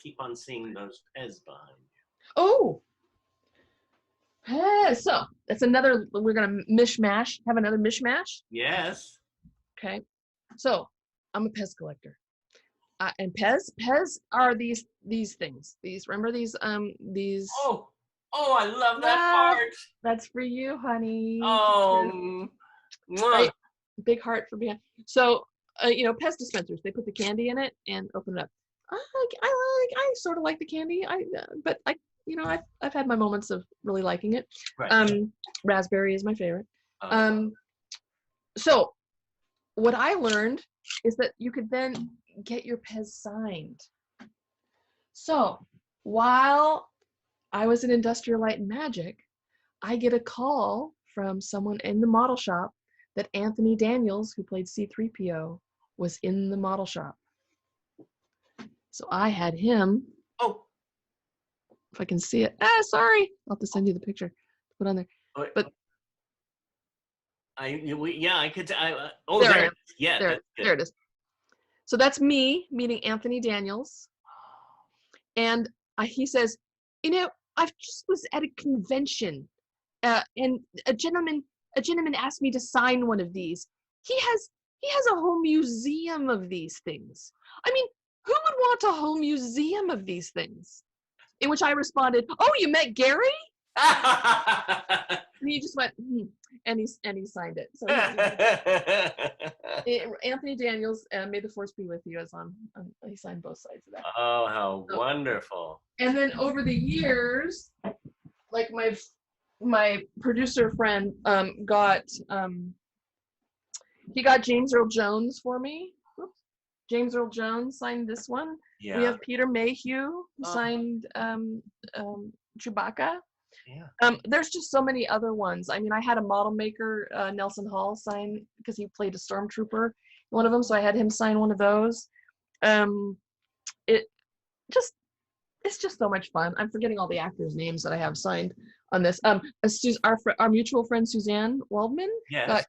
keep on seeing those Pez behind you. Oh, so that's another. We're gonna have another mishmash. Yes. Okay, so I'm a Pez collector, and Pez are these things. Remember these. Oh, I love that part. That's for you, honey. Oh, right, big heart for being. So, Pez dispensers. They put the candy in it and open it up. I sort of like the candy. But I've had my moments of really liking it. Right. Raspberry is my favorite. So what I learned is that you could then get your Pez signed. So while I was in Industrial Light and Magic, I get a call from someone in the model shop that Anthony Daniels, who played C-3PO, was in the model shop. So I had him. Oh. If I can see it. Sorry. I'll have to send you the picture to put on there. But I could. There it is. Yeah, there it is. So that's me meeting Anthony Daniels, and he says, I just was at a convention, and a gentleman asked me to sign one of these. He has a whole museum of these things. I mean, who would want a whole museum of these things? In which I responded, "Oh, you met Gary?" And he just went, and he signed it. So Anthony Daniels, May the Force be with you, is on. He signed both sides of that. Oh, how wonderful! And then over the years, like my producer friend got James Earl Jones for me. James Earl Jones signed this one. Yeah. We have Peter Mayhew who signed Chewbacca. Yeah. There's just so many other ones. I mean, I had a model maker, Nelson Hall, sign because he played a stormtrooper, one of them. So I had him sign one of those. It's just so much fun. I'm forgetting all the actors' names that I have signed on this. Our mutual friend Suzanne Waldman got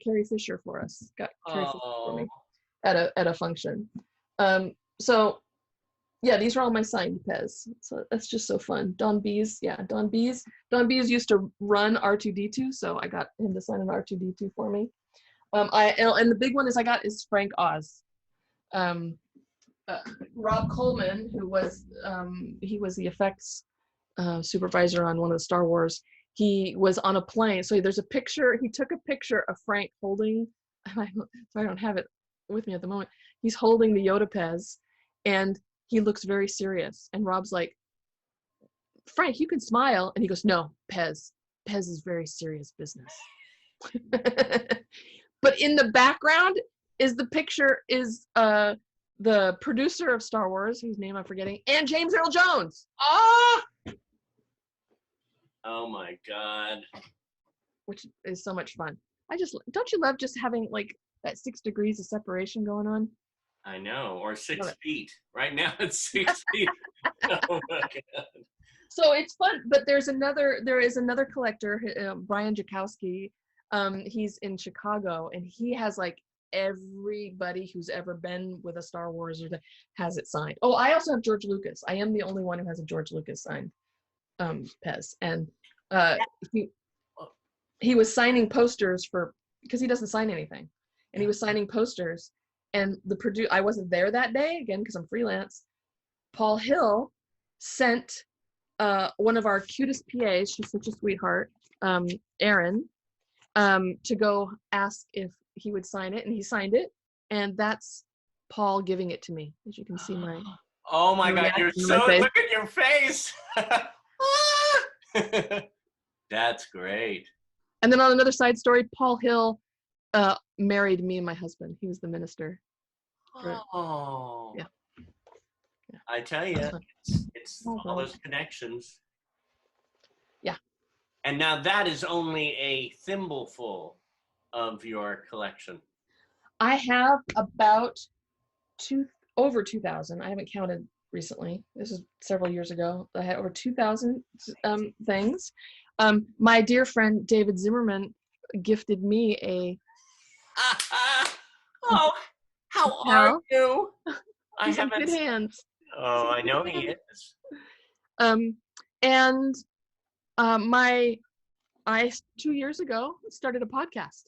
Carrie Fisher for us. Got Carrie Fisher for me at a function. So yeah, these are all my signed Pez. So that's just so fun. Don Bees used to run R2D2, so I got him to sign an R2D2 for me. And the big one is Frank Oz. Rob Coleman, who was he was the effects supervisor on one of the Star Wars. He was on a plane, so there's a picture. He took a picture of Frank holding. I don't have it with me at the moment. He's holding the Yoda Pez, and he looks very serious. And Rob's like, "Frank, you can smile," and he goes, "No, Pez is very serious business." But in the background is the picture the producer of Star Wars, whose name I'm forgetting, and James Earl Jones. Oh my God. Which is so much fun. Don't you love just having like that 6 degrees of separation going on? I know, or 6 feet. Right now it's 6 feet. Oh my God. So it's fun, but there is another collector, Brian Jakowski. He's in Chicago, and he has like everybody who's ever been with a Star Wars has it signed. Oh, I also have George Lucas. I am the only one who has a George Lucas signed Pez, and he was signing posters because he doesn't sign anything, and he was signing posters. And I wasn't there that day again because I'm freelance. Paul Hill sent one of our cutest PAs. She's such a sweetheart, Erin, to go ask if he would sign it, and he signed it, and that's Paul giving it to me. As you can see my. Oh my God! You're so look at your face. That's great. And then on another side story, Paul Hill married me and my husband. He was the minister. Oh. Yeah. I tell you, it's all those connections. Yeah. And now that is only a thimbleful of your collection. I have about over 2,000. I haven't counted recently. This is several years ago. I had over 2,000 things. My dear friend David Zimmerman gifted me a. Oh, how are you? He's in good hands. Oh, I know he is. Um, and I 2 years ago started a podcast.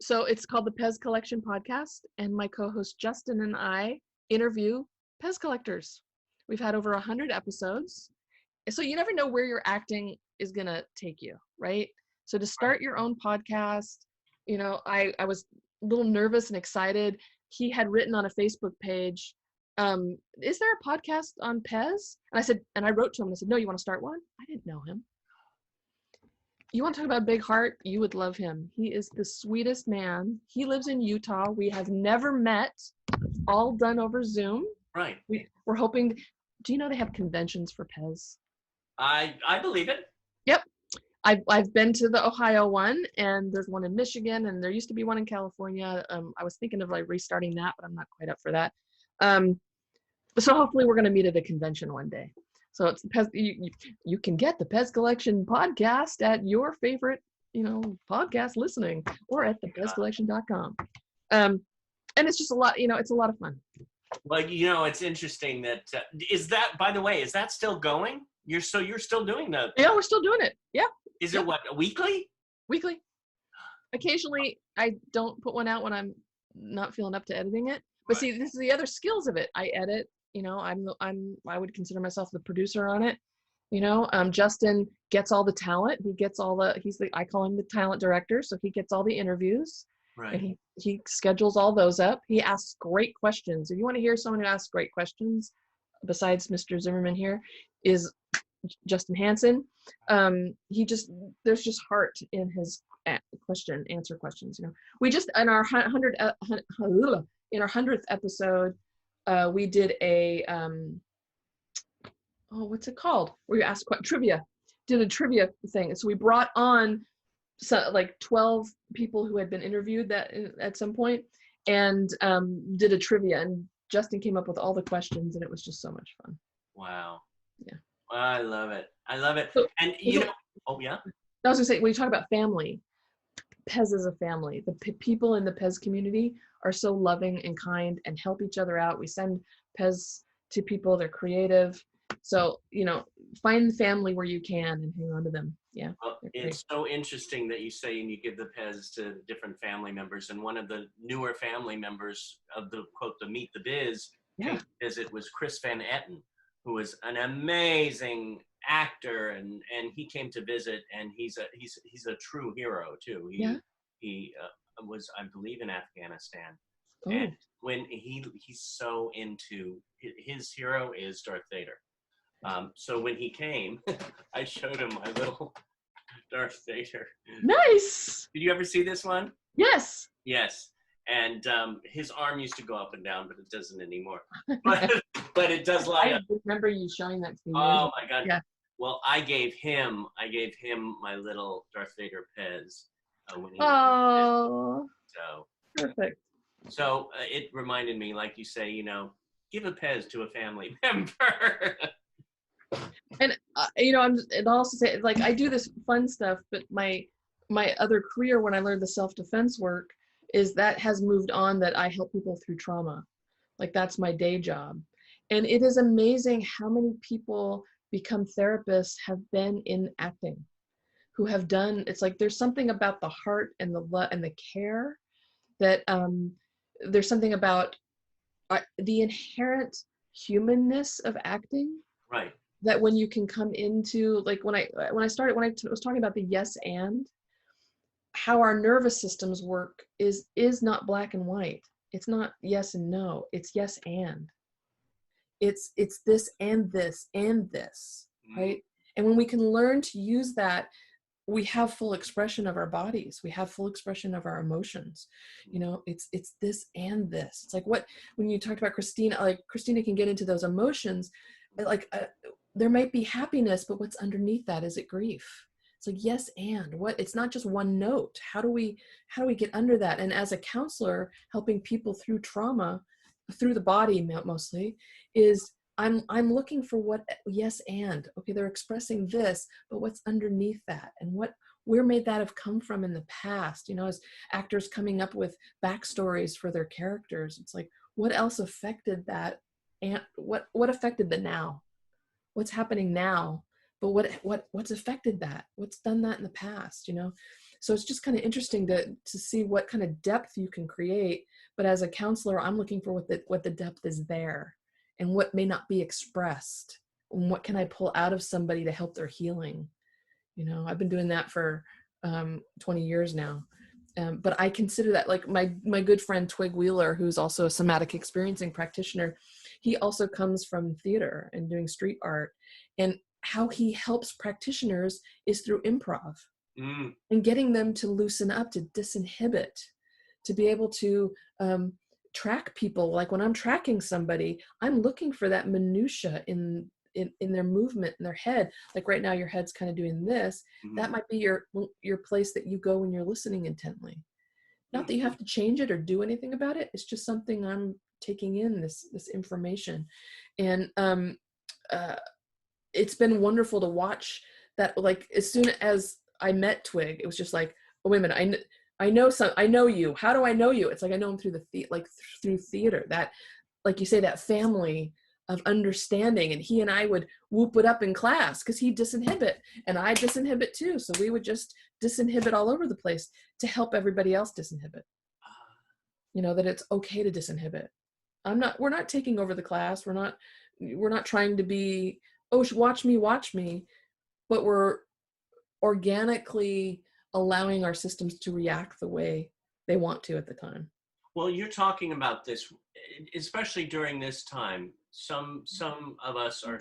So it's called the Pez Collection Podcast, and my co-host Justin and I interview Pez collectors. We've had over 100 episodes. So you never know where your acting is gonna take you, right? So to start your own podcast, I was a little nervous and excited. He had written on a Facebook page, is there a podcast on Pez? And I wrote to him and I said, no, you want to start one? I didn't know him. You want to talk about big heart? You would love him. He is the sweetest man. He lives in Utah. We have never met, all done over Zoom. Right. We're hoping, do you know they have conventions for Pez? I believe it. Yep. I've been to the Ohio one, and there's one in Michigan, and there used to be one in California. I was thinking of like restarting that, but I'm not quite up for that. So hopefully we're going to meet at a convention one day. So it's the Pez, you can get the Pez Collection podcast at your favorite, podcast listening, or at thepezcollection.com. And it's just a lot, it's a lot of fun. Well, it's interesting that, is that, by the way, is that still going? You're still doing that? Yeah, we're still doing it. Yeah. Is it what, weekly? Weekly. Occasionally, I don't put one out when I'm not feeling up to editing it. But see, this is the other skills of it. I edit. I would consider myself the producer on it. Justin gets all the talent. He gets I call him the talent director. So he gets all the interviews. Right. And he schedules all those up. He asks great questions. If you want to hear someone who asks great questions, besides Mr. Zimmerman here, is Justin Hansen. There's just heart in his answer questions. We just in our 100th episode, we did a what's it called? Where you ask trivia. Did a trivia thing. So we brought on 12 people who had been interviewed at some point, and did a trivia. And Justin came up with all the questions, and it was just so much fun. Wow. Yeah. I love it. So, and oh yeah. I was gonna say, when you talk about family, Pez is a family. The people in the Pez community are so loving and kind and help each other out. We send Pez to people. They're creative. So, find family where you can and hang on to them. Yeah. Well, it's so interesting that you say, and you give the Pez to different family members. And one of the newer family members of the quote, the Meet the Biz came to visit was Chris Van Etten, who was an amazing actor, and he came to visit, and he's a true hero too. He was, I believe, in Afghanistan. Oh. And when he's so into, his hero is Darth Vader. So when he came, I showed him my little Darth Vader. Nice. Did you ever see this one? Yes. Yes. And his arm used to go up and down, but it doesn't anymore. But it does light up. I remember you showing that to me. Oh my God. Yeah. Well, I gave him my little Darth Vader Pez when he was so perfect. So it reminded me, like you say, give a Pez to a family member. And I'll also say, I do this fun stuff, but my other career, when I learned the self-defense work, is that has moved on, that I help people through trauma. That's my day job. And it is amazing how many people become therapists have been in acting, who have done, it's there's something about the heart and the love and the care that there's something about the inherent humanness of acting. Right. That when you can come into, when I was talking about the yes and, how our nervous systems work is not black and white. It's not yes and no. It's yes and. It's this and this and this, right? And when we can learn to use that, we have full expression of our bodies. We have full expression of our emotions. It's this and this. It's when you talked about Christina, Christina can get into those emotions, there might be happiness, but what's underneath that? Is it grief? It's yes and what? It's not just one note. How do we get under that? And as a counselor, helping people through trauma, through the body mostly, is I'm looking for what yes and. Okay, they're expressing this, but what's underneath that? And where may that have come from in the past? As actors coming up with backstories for their characters, it's what else affected that what affected the now? What's happening now? But what's affected that? What's done that in the past, you know? So it's just kind of interesting to see what kind of depth you can create. But as a counselor, I'm looking for what the depth is there and what may not be expressed. And what can I pull out of somebody to help their healing? You know, I've been doing that for 20 years now. But I consider that, like, my good friend Twig Wheeler, who's also a somatic experiencing practitioner, he also comes from theater and doing street art. And how he helps practitioners is through improv and getting them to loosen up, to disinhibit, to be able to track people. Like when I'm tracking somebody, I'm looking for that minutia in their movement in their head. Like right now your head's kind of doing this. That might be your place that you go when you're listening intently. Not that you have to change it or do anything about it. It's just something I'm taking in, this information. And it's been wonderful to watch that. Like as soon as I met Twig, it was just like, oh, wait a minute, I know you. How do I know you? It's like I know him through through theater. That, like you say, that family of understanding. And he and I would whoop it up in class because he'd disinhibit and I disinhibit too. So we would just disinhibit all over the place to help everybody else disinhibit. You know, that it's okay to disinhibit. We're not taking over the class. We're not trying to be, oh, watch me, but we're organically allowing our systems to react the way they want to at the time. Well, you're talking about this, especially during this time. Some of us are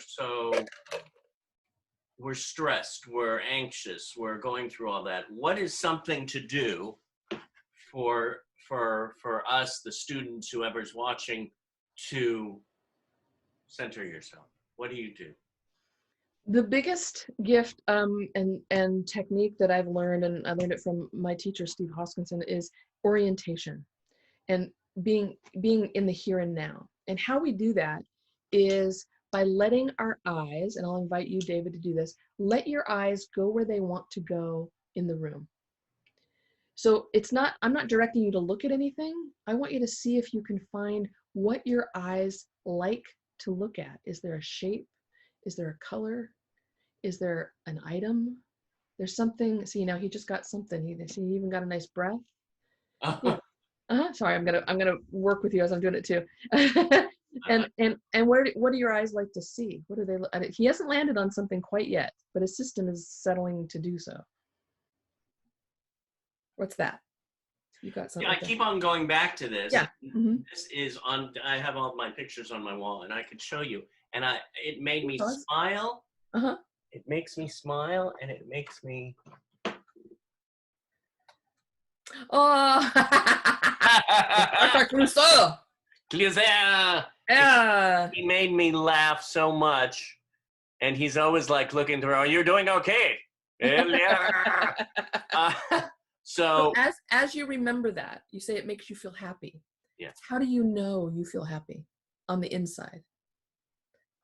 we're stressed, we're anxious, we're going through all that. What is something to do for us, the students, whoever's watching, to center yourself? What do you do? The biggest gift and technique that I've learned, and I learned it from my teacher, Steve Hoskinson, is orientation and being in the here and now. And how we do that is by letting our eyes, and I'll invite you, David, to do this, let your eyes go where they want to go in the room. So I'm not directing you to look at anything. I want you to see if you can find what your eyes like to look at. Is there a shape? Is there a color? Is there an item? There's something. See, now he just got something. He even got a nice breath. Yeah. Sorry, I'm gonna work with you as I'm doing it too. and what do your eyes like to see? What are they? He hasn't landed on something quite yet, but his system is settling to do so. What's that? You got something? Yeah, I keep on going back to this. Yeah. This is on. I have all my pictures on my wall, and I could show you. And it made me smile. It makes me smile, and it makes me. Oh. Yeah. He made me laugh so much, and he's always like looking through. Are you doing okay? So as you remember that, you say it makes you feel happy. Yeah. How do you know you feel happy on the inside?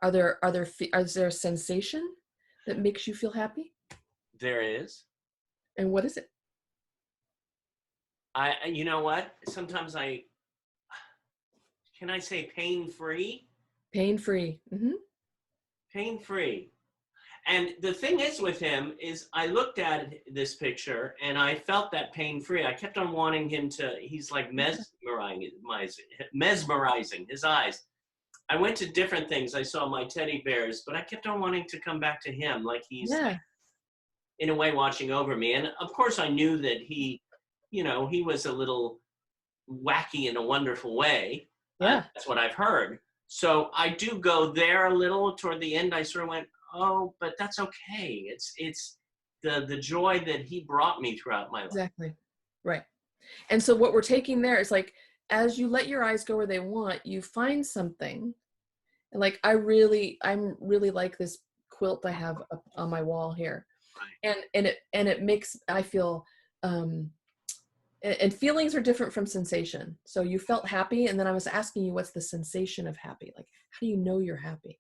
Is there a sensation that makes you feel happy? There is. And what is it? You know what? Sometimes can I say pain-free? Pain-free. Pain-free. And the thing is with him is I looked at this picture and I felt that pain-free. I kept on wanting him he's like mesmerizing his eyes. I went to different things. I saw my teddy bears, but I kept on wanting to come back to him, like he's like, in a way watching over me. And of course I knew that he was a little wacky in a wonderful way. Yeah. That's what I've heard. So I do go there a little toward the end. I sort of went, oh, but that's okay. It's the joy that he brought me throughout my life. Exactly. Right. And so what we're taking there is like, as you let your eyes go where they want, you find something. And like, I'm really like this quilt I have up on my wall here. Right. And it makes, I feel, and feelings are different from sensation. So you felt happy. And then I was asking you, what's the sensation of happy? Like, how do you know you're happy?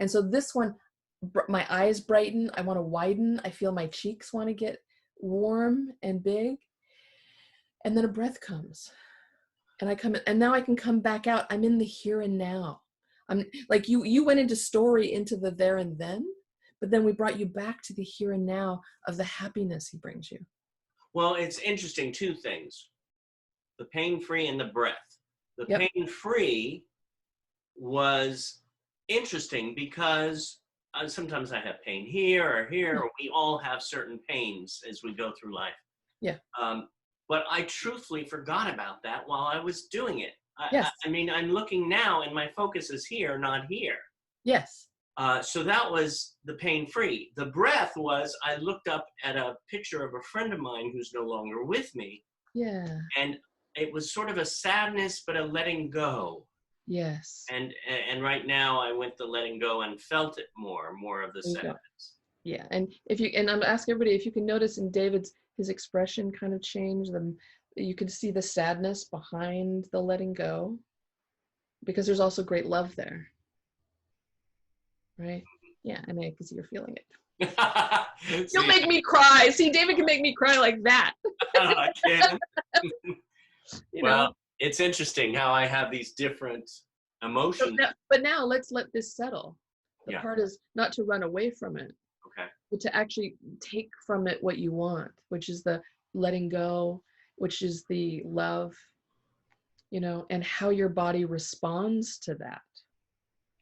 And so this one, my eyes brighten. I want to widen. I feel my cheeks want to get warm and big. And then a breath comes and I come in, and now I can come back out. I'm in the here and now. I'm like, you went into story into the there and then, but then we brought you back to the here and now of the happiness he brings you. Well, it's interesting, two things: the pain-free and the breath. The Yep. pain-free was interesting because sometimes I have pain here or here, or we all have certain pains as we go through life. Yeah. But I truthfully forgot about that while I was doing it. Yes. I mean, I'm looking now and my focus is here, not here. Yes. So that was the pain-free. The breath was, I looked up at a picture of a friend of mine who's no longer with me. Yeah. And it was sort of a sadness, but a letting go. Yes. And right now I went to letting go and felt it more of the sadness. Yeah. And and I'm asking everybody if you can notice in David's, his expression kind of changed. You could see the sadness behind the letting go, because there's also great love there. Right? Yeah, and I can see you're feeling it. You'll make me cry. See, David can make me cry like that. I can. Well, know? It's interesting how I have these different emotions. But now let's let this settle. The part is not to run away from it. Okay. But to actually take from it what you want, which is the letting go, which is the love, and how your body responds to that.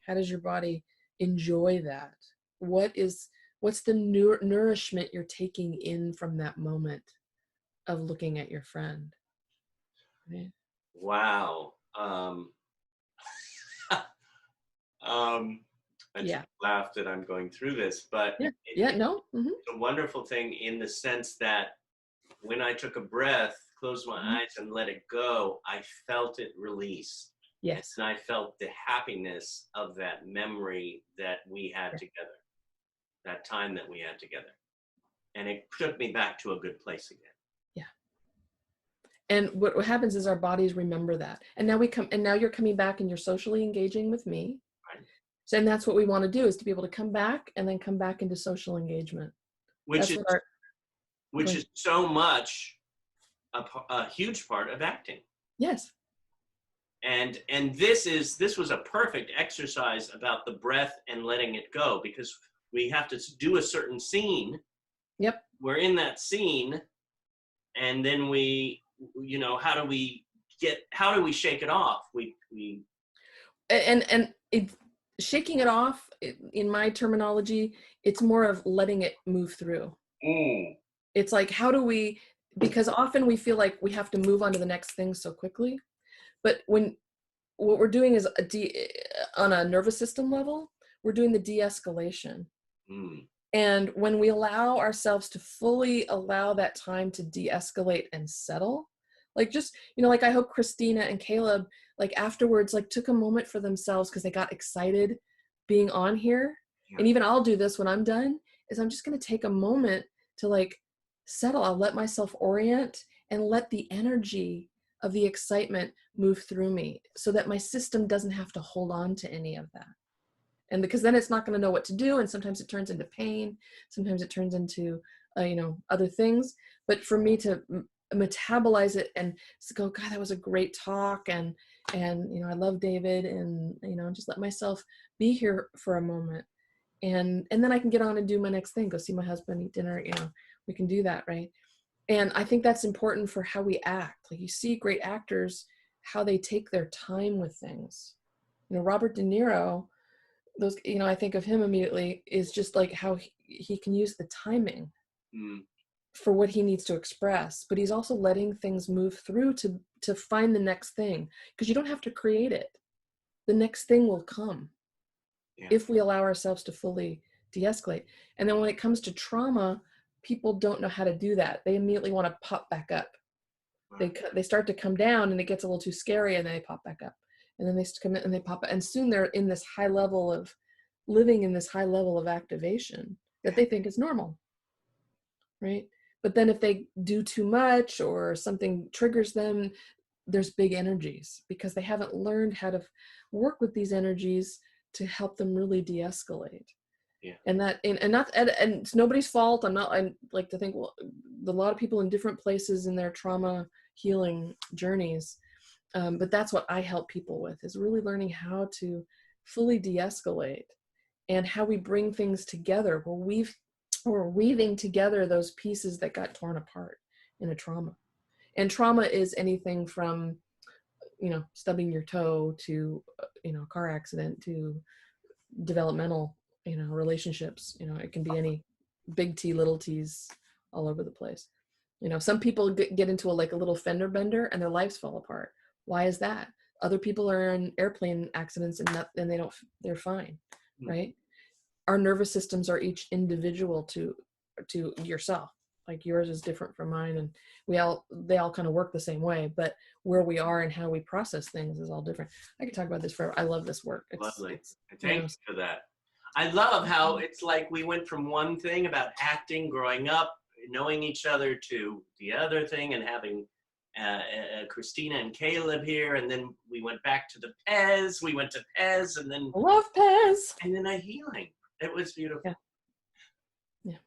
How does your body enjoy that? What's the nourishment you're taking in from that moment of looking at your friend? Right? Wow. I just laughed that I'm going through this, but it's a wonderful thing in the sense that when I took a breath, closed my eyes and let it go, I felt it release. Yes. And I felt the happiness of that memory that we had together, that time that we had together. And it took me back to a good place again. Yeah. And what happens is our bodies remember that. And now you're coming back and you're socially engaging with me. Right. So, and that's what we want to do, is to be able to come back and then come back into social engagement. Which is so much a huge part of acting. Yes. And this was a perfect exercise about the breath and letting it go, because we have to do a certain scene. Yep. We're in that scene, and then how do we shake it off? Shaking it off, in my terminology, it's more of letting it move through. It's like, because often we feel like we have to move on to the next thing so quickly. But what we're doing is on a nervous system level, we're doing the de-escalation. And when we allow ourselves to fully allow that time to de-escalate and settle, like just, like I hope Christina and Caleb, like afterwards, like took a moment for themselves because they got excited being on here. Yeah. And even I'll do this when I'm done, is I'm just going to take a moment to like settle. I'll let myself orient and let the energy of the excitement move through me so that my system doesn't have to hold on to any of that. And because then it's not going to know what to do. And sometimes it turns into pain. Sometimes it turns into, other things. But for me to metabolize it and go, God, that was a great talk. And I love David, and, just let myself be here for a moment. And then I can get on and do my next thing, go see my husband, eat dinner, we can do that. Right. And I think that's important for how we act. Like you see great actors, how they take their time with things. Robert De Niro, I think of him immediately, is just like how he can use the timing for what he needs to express, but he's also letting things move through to find the next thing, because you don't have to create it. The next thing will come if we allow ourselves to fully de-escalate. And then when it comes to trauma, people don't know how to do that. They immediately want to pop back up. They start to come down and it gets a little too scary, and then they pop back up. And then they come in and they pop up. And soon they're in this high level of living in this high level of activation that they think is normal. Right? But then if they do too much or something triggers them, there's big energies, because they haven't learned how to work with these energies to help them really de-escalate. Yeah. And it's nobody's fault. I like to think, well, a lot of people in different places in their trauma healing journeys. But that's what I help people with, is really learning how to fully de-escalate, and how we bring things together. We're weaving together those pieces that got torn apart in a trauma. And trauma is anything from, stubbing your toe to, a car accident to developmental, relationships. It can be any big T, little T's all over the place. Some people get into a little fender bender and their lives fall apart. Why is that? Other people are in airplane accidents and they're fine, right? Our nervous systems are each individual to yourself. Like yours is different from mine, and they all kind of work the same way, but where we are and how we process things is all different. I could talk about this forever. I love this work. Lovely. Thank you for that. I love how it's like we went from one thing about acting, growing up, knowing each other, to the other thing, and having Christina and Caleb here, and then we went back to the Pez. We went to Pez, and then love Pez, and then a healing. It was beautiful. Yeah. Yeah.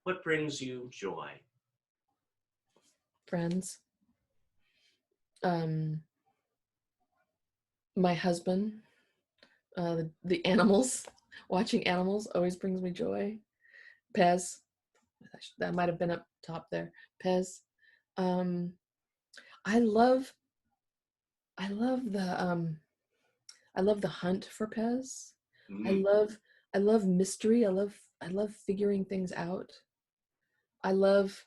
What brings you joy? Friends. My husband. The animals. Watching animals always brings me joy. Pez. That might have been up top there. Pez. I love the hunt for Pez. I love mystery. I love figuring things out. I love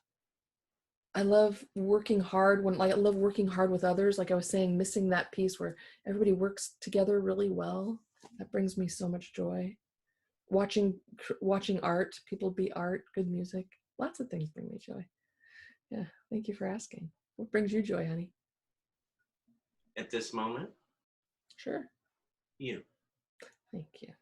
working hard I love working hard with others. Like I was saying, missing that piece where everybody works together really well. That brings me so much joy. Watching art, people be art, good music. Lots of things bring me joy. Yeah, thank you for asking. What brings you joy, honey? At this moment? Sure. You. Thank you.